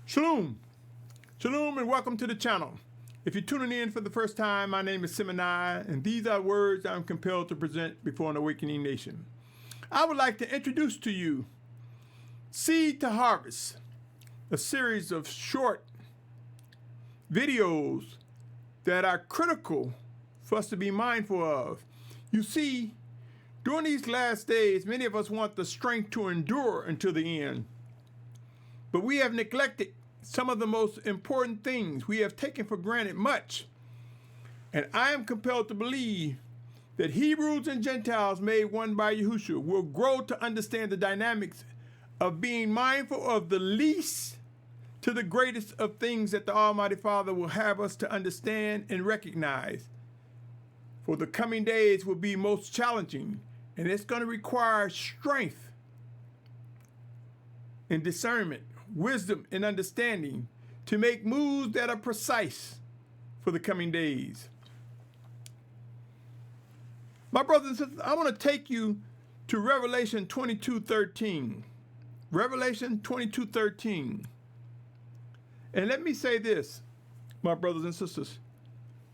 Shalum. Shalom and welcome to the channel. If you're tuning in for the first time, my name is Symmanayah, and these are words I'm compelled to present before an awakening nation. I would like to introduce to you Seed to Harvest, a series of short videos that are critical for us to be mindful of. You see, during these last days, many of us want the strength to endure until the end. But we have neglected some of the most important things. We have taken for granted much. And I am compelled to believe that Hebrews and Gentiles made one by Yahusha will grow to understand the dynamics of being mindful of the least to the greatest of things that the Almighty Father will have us to understand and recognize. For the coming days will be most challenging, and it's going to require strength and discernment, wisdom and understanding to make moves that are precise for the coming days. My brothers and sisters, I want to take you to Revelation 22:13. Revelation 22:13. And let me say this, my brothers and sisters.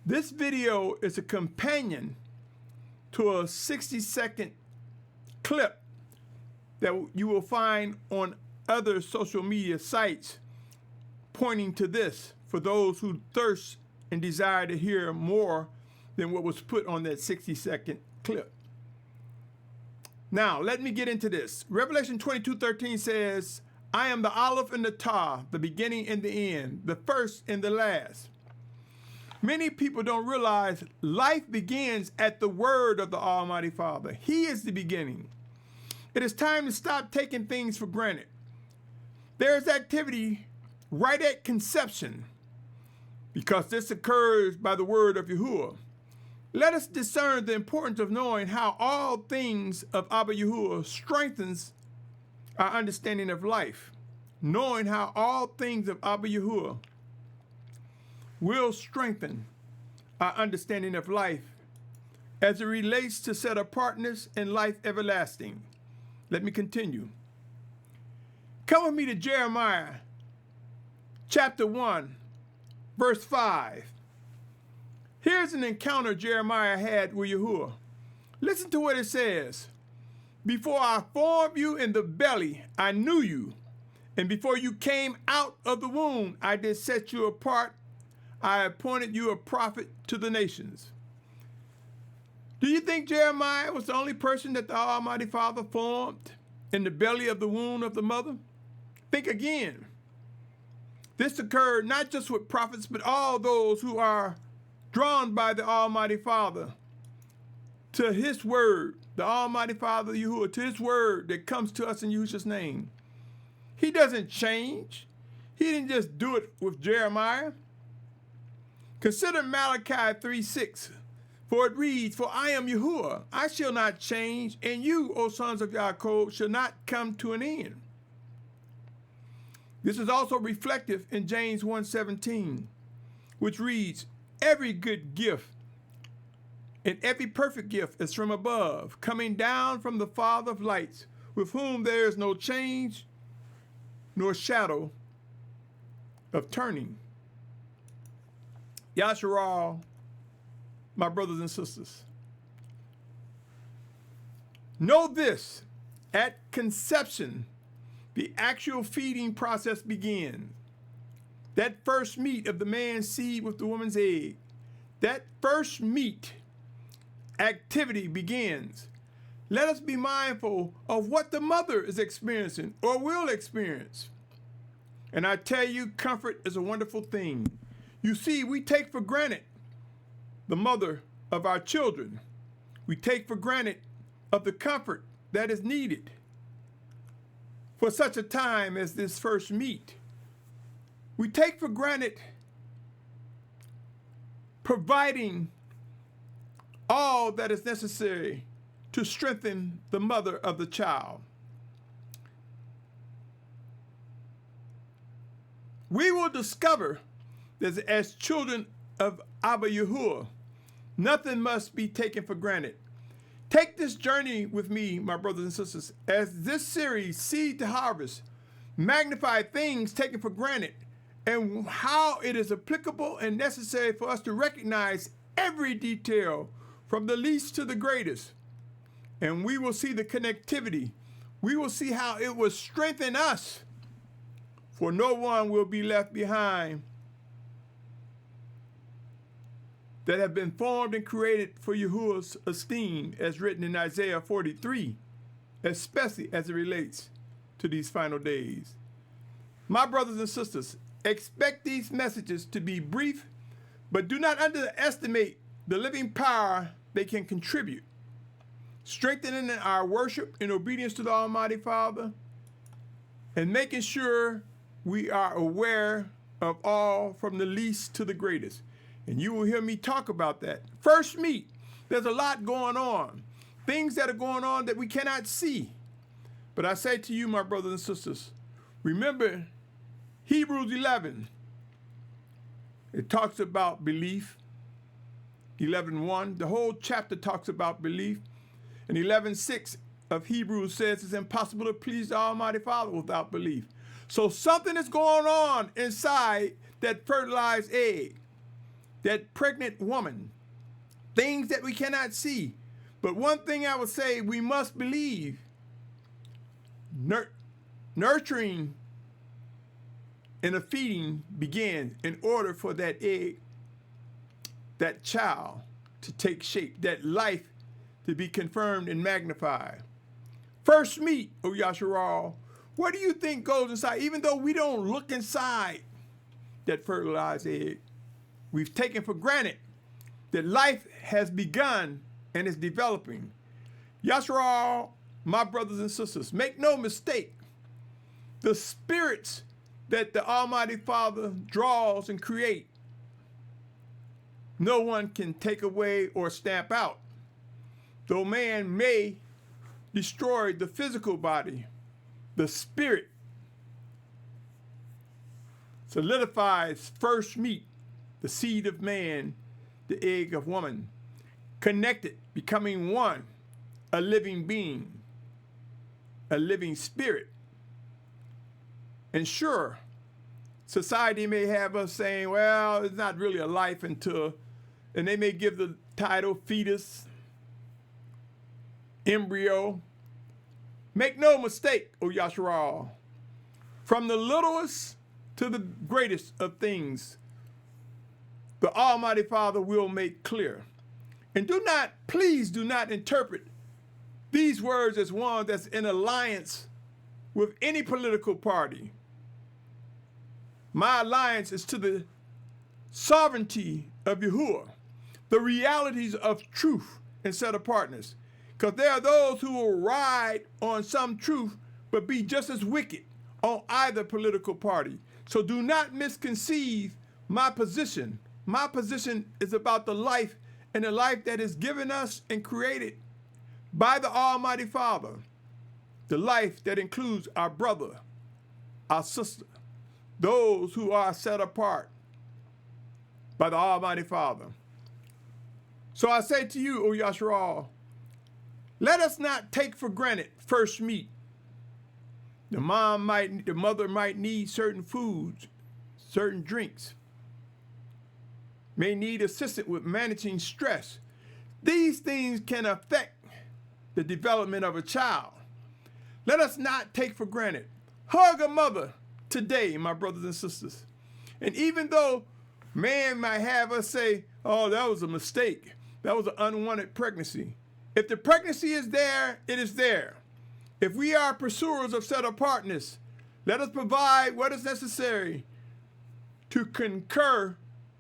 This video is a companion to a 60-second clip that you will find on other social media sites pointing to this for those who thirst and desire to hear more than what was put on that 60-second clip. Now, let me get into this. Revelation 22:13 says, I am the Aleph and the Tah, the beginning and the end, the first and the last. Many people don't realize life begins at the word of the Almighty Father. He is the beginning. It is time to stop taking things for granted. There is activity right at conception, because this occurs by the word of Yahuah. Let us discern the importance of knowing how all things of Abba Yahuah strengthens our understanding of life. Knowing how all things of Abba Yahuah will strengthen our understanding of life as it relates to set apartness and life everlasting. Let me continue. Come with me to Jeremiah chapter 1, verse 5. Here's an encounter Jeremiah had with Yahuah. Listen to what it says. Before I formed you in the belly, I knew you. And before you came out of the womb, I did set you apart. I appointed you a prophet to the nations. Do you think Jeremiah was the only person that the Almighty Father formed in the belly of the womb of the mother? Think again. This occurred not just with prophets, but all those who are drawn by the Almighty Father to his word, the Almighty Father Yahuah, to his word that comes to us in Yahusha's name. He doesn't change. He didn't just do it with Jeremiah. Consider Malachi 3:6, for it reads, For I am Yahuah, I shall not change, and you, O sons of Yaakov, shall not come to an end. This is also reflective in James 1:17, which reads, Every good gift and every perfect gift is from above, coming down from the Father of lights, with whom there is no change nor shadow of turning. Yahusha, my brothers and sisters, know this, at conception, the actual feeding process begins. That first meet of the man's seed with the woman's egg, that first meet activity begins. Let us be mindful of what the mother is experiencing or will experience. And I tell you, comfort is a wonderful thing. You see, we take for granted the mother of our children. We take for granted of the comfort that is needed for such a time as this first meet. We take for granted providing all that is necessary to strengthen the mother of the child. We will discover that as children of Abba Yahuah, nothing must be taken for granted. Take this journey with me, my brothers and sisters, as this series, Seed to Harvest, magnify things taken for granted, and how it is applicable and necessary for us to recognize every detail from the least to the greatest. And we will see the connectivity. We will see how it will strengthen us, for no one will be left behind that have been formed and created for Yahuwah's esteem, as written in Isaiah 43, especially as it relates to these final days. My brothers and sisters, expect these messages to be brief, but do not underestimate the living power they can contribute, strengthening our worship in obedience to the Almighty Father, and making sure we are aware of all from the least to the greatest. And you will hear me talk about that. First meet, there's a lot going on, things that are going on that we cannot see. But I say to you, my brothers and sisters, remember Hebrews 11. It talks about belief. 11:1, the whole chapter talks about belief. And 11:6 of Hebrews says it's impossible to please the Almighty Father without belief. So something is going on inside that fertilized egg, that pregnant woman, things that we cannot see. But one thing I would say, we must believe. Nurturing and a feeding begins in order for that egg, that child, to take shape, that life to be confirmed and magnified. First meet, O Yahusha, what do you think goes inside? Even though we don't look inside that fertilized egg, we've taken for granted that life has begun and is developing. Yahusha, my brothers and sisters, make no mistake, the spirits that the Almighty Father draws and creates, no one can take away or stamp out. Though man may destroy the physical body, the spirit solidifies first meet, the seed of man, the egg of woman, connected, becoming one, a living being, a living spirit. And sure, society may have us saying, well, it's not really a life until, and they may give the title fetus, embryo. Make no mistake, O Yahusha, from the littlest to the greatest of things, the Almighty Father will make clear. And please do not interpret these words as one that's in alliance with any political party. My alliance is to the sovereignty of Yahuwah, the realities of truth and set apartness. Because there are those who will ride on some truth but be just as wicked on either political party. So do not misconceive my position. My position is about the life, and the life that is given us and created by the Almighty Father. The life that includes our brother, our sister, those who are set apart by the Almighty Father. So I say to you, O Yahusha, let us not take for granted first meet. The mother might need certain foods, certain drinks, may need assistance with managing stress. These things can affect the development of a child. Let us not take for granted. Hug a mother today, my brothers and sisters. And even though man might have us say, oh, that was a mistake, that was an unwanted pregnancy. If the pregnancy is there, it is there. If we are pursuers of set apartness, let us provide what is necessary to concur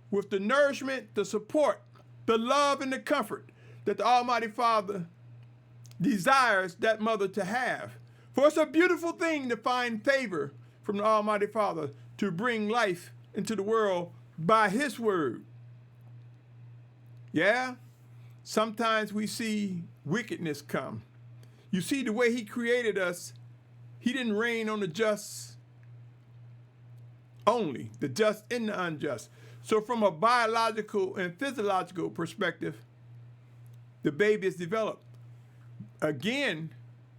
with the nourishment, the support, the love, and the comfort that the Almighty Father desires that mother to have. For it's a beautiful thing to find favor from the Almighty Father to bring life into the world by His word. Yeah, sometimes we see wickedness come. You see, the way He created us, He didn't rain on the just only, the just and the unjust. So from a biological and physiological perspective, the baby is developed. Again,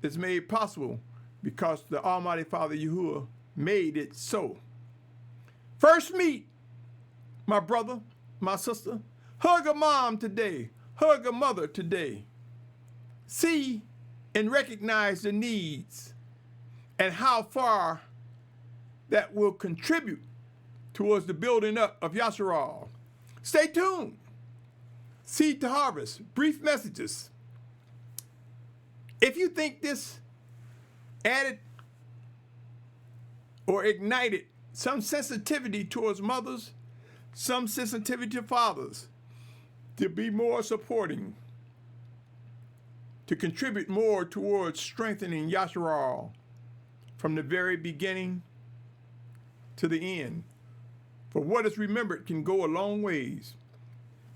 it's made possible because the Almighty Father Yahuwah made it so. First meet, my brother, my sister. Hug a mom today. Hug a mother today. See and recognize the needs and how far that will contribute towards the building up of Yahusha. Stay tuned. Seed to Harvest, brief messages. If you think this added or ignited some sensitivity towards mothers, some sensitivity to fathers, to be more supporting, to contribute more towards strengthening Yahusha from the very beginning to the end. For what is remembered can go a long ways.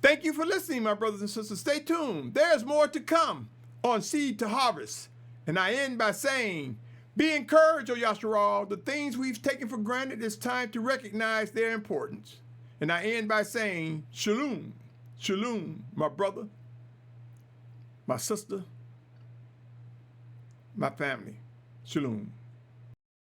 Thank you for listening, my brothers and sisters. Stay tuned. There's more to come on Seed to Harvest. And I end by saying, be encouraged, O Yahusha. The things we've taken for granted, it's time to recognize their importance. And I end by saying, Shalum, Shalom, my brother, my sister, my family. Shalom.